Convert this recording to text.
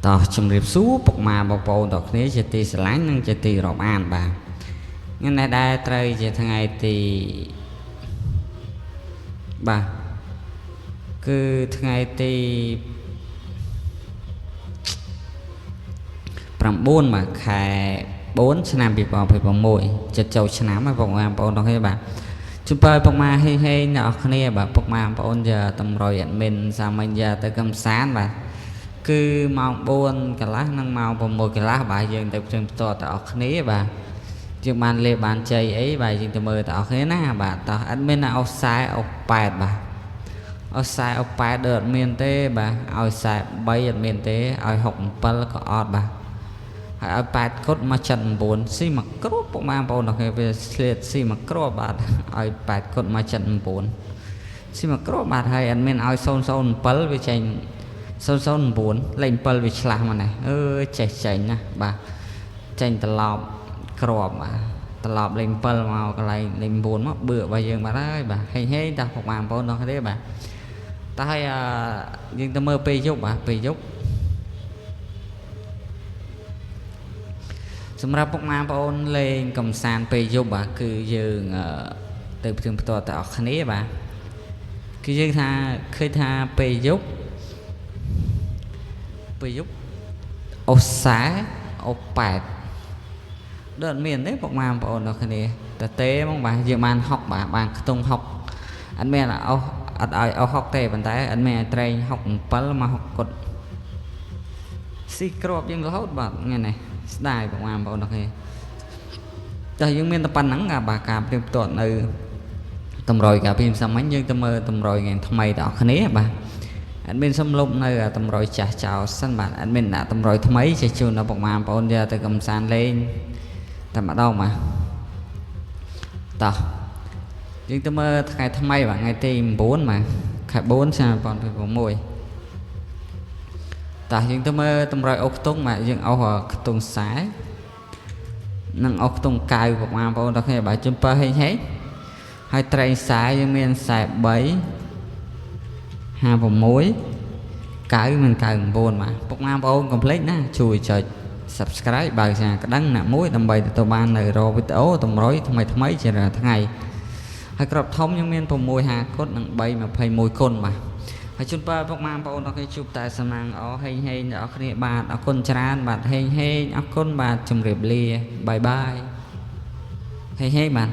ต่อชมเรียบสู้ปกมาบอลดอกนี้จะตีสลายนั่งจะตีรอบอ่านบ่างั้นได้ไตรจะทั้งไงตีบ่าคือทั้งไงตีปรำบุญมาแค่4 ឆ្នាំពីបង6ចិត្តចូលឆ្នាំហើយបងប្អូនដល់គ្នាបាទជូនពរពុកម៉ែហេហេអ្នកនរគ្នាបាទពុកម៉ែបងប្អូនយកតម្រុយអត់មានសាមញ្ញទៅកំសាន្តបាទគឺម៉ោង4 កន្លះនិងម៉ោង6 កន្លះបាទយើងទៅផ្ទាំងផ្ទាត់ទៅអស់គ្នាបាទយើងបានលេបបានជ័យអីបាទយើងទៅមើលទៅអស់គ្នាណាបាទតោះអត់មានអោខ្សែអោ8បាទអោខ្សែអោ8ដូចអត់មានទេបាទឲ្យខ្សែ3អត់មានទេឲ្យ67ក៏អត់បាទហើយឲ្យ8 គុតមកចិត្ត9ស៊ីមកគ្រាប់ពុកម៉ែបងប្អូនដល់គ្នាវាស្លៀតស៊ីមកគ្រាប់បាទឲ្យ8 គុតមកចិត្ត9ស៊ីមកគ្រាប់បាទហើយអត់មានឲ្យ007វាចេញ009លេខ7វាឆ្លាស់មកនេះចេះចេញណាបាទចេញត្រឡប់ក្របបាទត្រឡប់លេខ7មកកន្លែងលេខ9មកបឿរបស់យើងបាទហើយបាទហេហេតាពុកម៉ែបងប្អូនដល់គ្នាបាទតែហើយយើងទៅមើលពេលយប់បាទពេលយប់សម្រាប់ពុកម៉ែបងប្អូនលេងកំសាន្តពេលយប់បាទគឺយើងទៅផ្ទាំងផ្ទាត់ទៅអស់គ្នាបាទគឺយើងថាឃើញថាពេលយប់អូខ្សែអូ8ដូចមានទេពុកម៉ែបងប្អូនដល់គ្នាតែទេហ្មងបាទយើងបានហុកបាទបានខ្ទង់ហុកអត់មានអត់ឲ្យហុកទេប៉ុន្តែអត់មានឲ្យត្រែងហុក7មកហុកគុតស៊ីក្របយើងរហូតបាទថ្ងៃនេះស្ដាយបងប្អូនដល់គ្នាតែយើងមានតែប៉ុណ្ណឹងបាទការព្រៀបផ្ទាត់នៅតម្រុយការពីសាមញ្ញយើងទៅមើលតម្រុយថ្ងៃថ្មីដល់អស់គ្នាបាទអត់មានសំលុបនៅតម្រុយចាស់ចោលសិនបាទអត់មានដាក់តម្រុយថ្មីចេះជូនដល់បងប្អូនយកទៅកំសាន្តលេងតែម្ដងបាទតោះយើងទៅមើលថ្ងៃថ្មីបាទថ្ងៃទី9បាទខែ4 ឆ្នាំ2026តោះយើងទៅមើលតម្រុយអុកខ្ទង់បាទយើងអុសខ្ទង់ខ្សែនិងអុសខ្ទង់កៅបងប្អូនដល់គ្នាបាទជំពើហេងហេងហើយត្រែងខ្សែយើងមានខ្សែ3 56 9 មិន9បាទពុកម៉ែបងប្អូនកុំភ្លេចណាជួយចុច Subscribe បើចាក្តឹងណាមួយដើម្បីទទួលបាននៅរវីដេអូតម្រុយថ្មីជារាល់ថ្ងៃហើយក្របធំយើងមាន6 គុតនិង3 21 គុណបាទហើយជូនពរពុកម៉ែបងប្អូនដល់គ្នាជួបតែសំណាងល្អហេងហេងដល់គ្នាបាទអរគុណច្រើនបាទហេងហេងអរគុណបាទជម្រាបលាបាយបាយហេងហេងបាទ